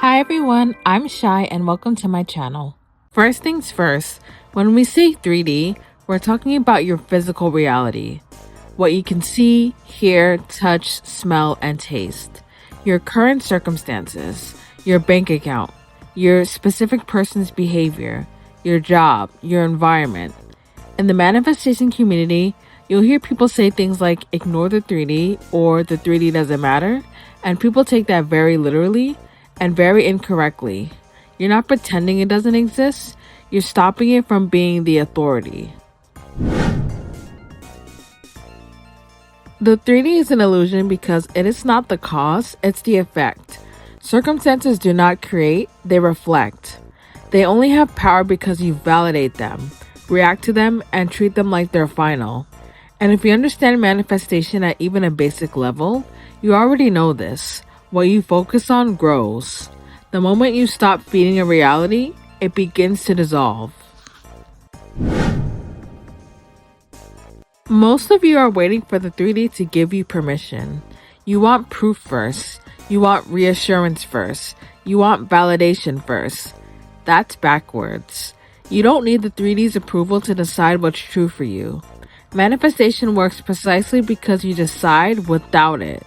Hi everyone, I'm Shy and welcome to my channel. First things first, when we say 3D, we're talking about your physical reality. What you can see, hear, touch, smell, and taste. Your current circumstances, your bank account, your specific person's behavior, your job, your environment. In the manifestation community, you'll hear people say things like ignore the 3D or the 3D doesn't matter, and people take that very literally and very incorrectly. You're not pretending it doesn't exist, you're stopping it from being the authority. The 3D is an illusion because it is not the cause, it's the effect. Circumstances do not create, they reflect. They only have power because you validate them, react to them, and treat them like they're final. And if you understand manifestation at even a basic level, you already know this. What you focus on grows. The moment you stop feeding a reality, it begins to dissolve. Most of you are waiting for the 3D to give you permission. You want proof first. You want reassurance first. You want validation first. That's backwards. You don't need the 3D's approval to decide what's true for you. Manifestation works precisely because you decide without it.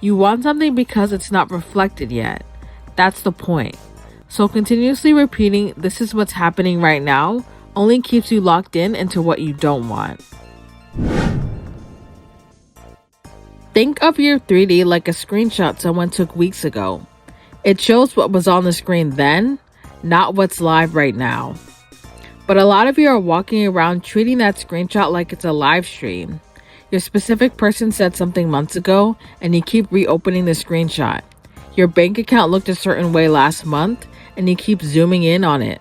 You want something because it's not reflected yet. That's the point. So continuously repeating, this is what's happening right now, only keeps you locked in into what you don't want. Think of your 3D like a screenshot someone took weeks ago. It shows what was on the screen then, not what's live right now. But a lot of you are walking around treating that screenshot like it's a live stream. Your specific person said something months ago, and you keep reopening the screenshot. Your bank account looked a certain way last month, and you keep zooming in on it.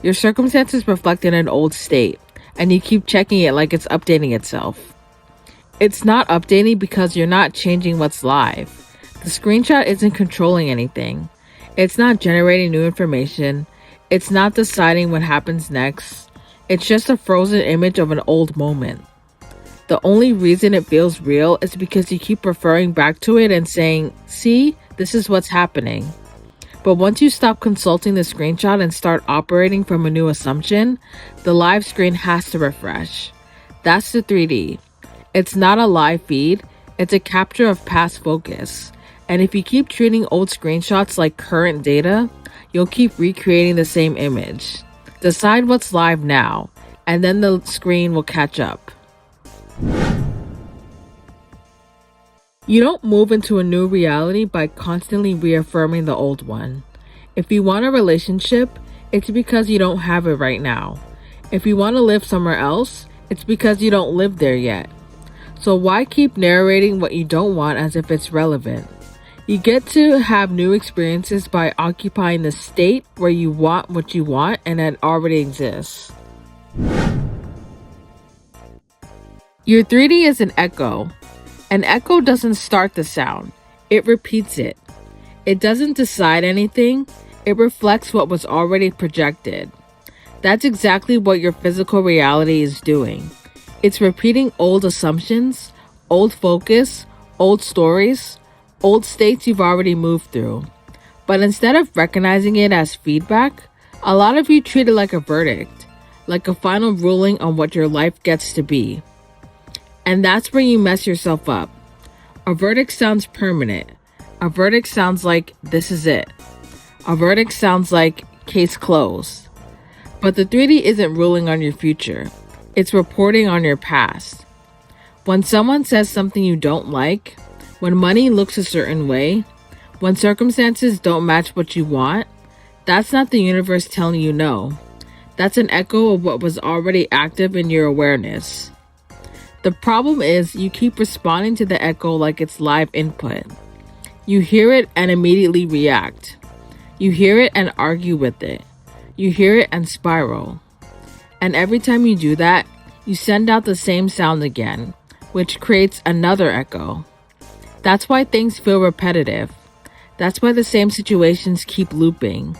Your circumstances reflect in an old state, and you keep checking it like it's updating itself. It's not updating because you're not changing what's live. The screenshot isn't controlling anything. It's not generating new information. It's not deciding what happens next. It's just a frozen image of an old moment. The only reason it feels real is because you keep referring back to it and saying, see, this is what's happening. But once you stop consulting the screenshot and start operating from a new assumption, the live screen has to refresh. That's the 3D. It's not a live feed, it's a capture of past focus. And if you keep treating old screenshots like current data, you'll keep recreating the same image. Decide what's live now, and then the screen will catch up. You don't move into a new reality by constantly reaffirming the old one. If you want a relationship, it's because you don't have it right now. If you want to live somewhere else, it's because you don't live there yet. So why keep narrating what you don't want as if it's relevant? You get to have new experiences by occupying the state where you want what you want and it already exists. Your 3D is an echo. An echo doesn't start the sound, it repeats it. It doesn't decide anything, it reflects what was already projected. That's exactly what your physical reality is doing. It's repeating old assumptions, old focus, old stories, old states you've already moved through. But instead of recognizing it as feedback, a lot of you treat it like a verdict, like a final ruling on what your life gets to be. And that's where you mess yourself up. A verdict sounds permanent. A verdict sounds like this is it. A verdict sounds like case closed. But the 3D isn't ruling on your future. It's reporting on your past. When someone says something you don't like, when money looks a certain way, when circumstances don't match what you want, that's not the universe telling you no. That's an echo of what was already active in your awareness. The problem is you keep responding to the echo like it's live input. You hear it and immediately react. You hear it and argue with it. You hear it and spiral. And every time you do that, you send out the same sound again, which creates another echo. That's why things feel repetitive. That's why the same situations keep looping.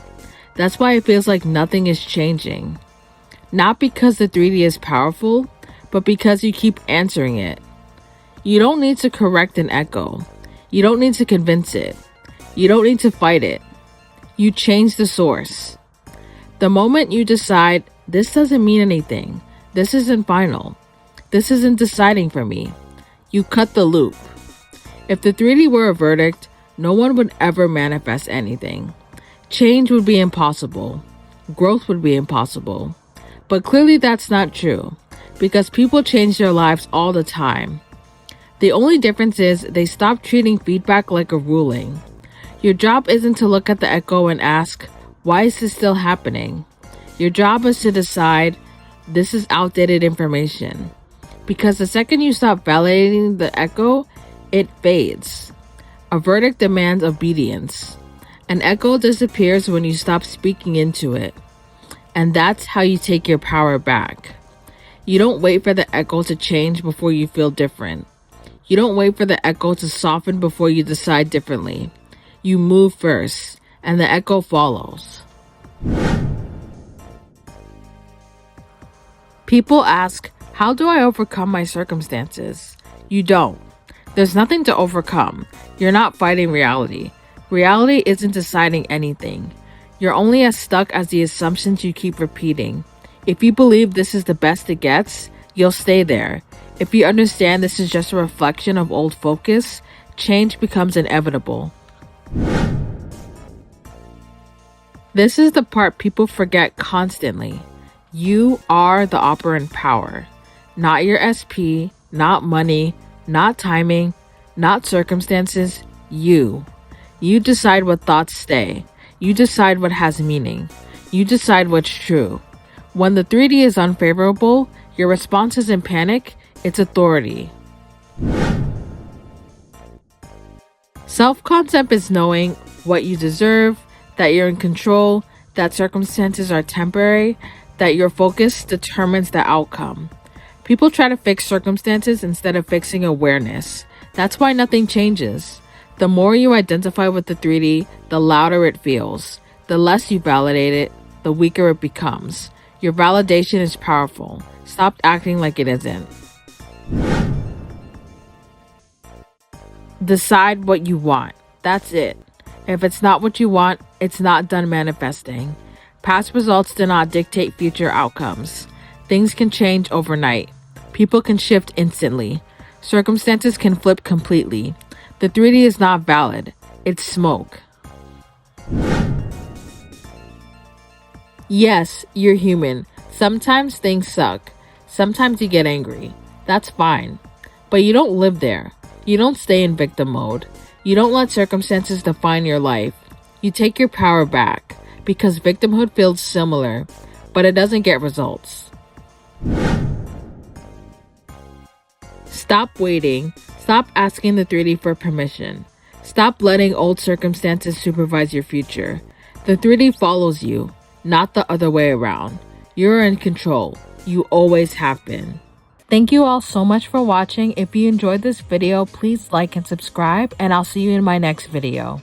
That's why it feels like nothing is changing. Not because the 3D is powerful, but because you keep answering it. You don't need to correct an echo. You don't need to convince it. You don't need to fight it. You change the source. The moment you decide, this doesn't mean anything, this isn't final, this isn't deciding for me, you cut the loop. If the 3D were a verdict, no one would ever manifest anything. Change would be impossible. Growth would be impossible. But clearly that's not true, because people change their lives all the time. The only difference is they stop treating feedback like a ruling. Your job isn't to look at the echo and ask, why is this still happening? Your job is to decide, this is outdated information. Because the second you stop validating the echo, it fades. A verdict demands obedience. An echo disappears when you stop speaking into it. And that's how you take your power back. You don't wait for the echo to change before you feel different. You don't wait for the echo to soften before you decide differently. You move first, and the echo follows. People ask, how do I overcome my circumstances? You don't. There's nothing to overcome. You're not fighting reality. Reality isn't deciding anything. You're only as stuck as the assumptions you keep repeating. If you believe this is the best it gets, you'll stay there. If you understand this is just a reflection of old focus, change becomes inevitable. This is the part people forget constantly. You are the operant power. Not your SP, not money, not timing, not circumstances. You. You decide what thoughts stay. You decide what has meaning. You decide what's true. When the 3D is unfavorable, your response isn't panic, it's authority. Self-concept is knowing what you deserve, that you're in control, that circumstances are temporary, that your focus determines the outcome. People try to fix circumstances instead of fixing awareness. That's why nothing changes. The more you identify with the 3D, the louder it feels. The less you validate it, the weaker it becomes. Your validation is powerful. Stop acting like it isn't. Decide what you want. That's it. If it's not what you want, it's not done manifesting. Past results do not dictate future outcomes. Things can change overnight. People can shift instantly. Circumstances can flip completely. The 3D is not valid. It's smoke. Yes, you're human. Sometimes things suck. Sometimes you get angry. That's fine. But you don't live there. You don't stay in victim mode. You don't let circumstances define your life. You take your power back, because victimhood feels similar, but it doesn't get results. Stop waiting. Stop asking the 3D for permission. Stop letting old circumstances supervise your future. The 3D follows you, not the other way around. You're in control. You always have been. Thank you all so much for watching. If you enjoyed this video, please like and subscribe, and I'll see you in my next video.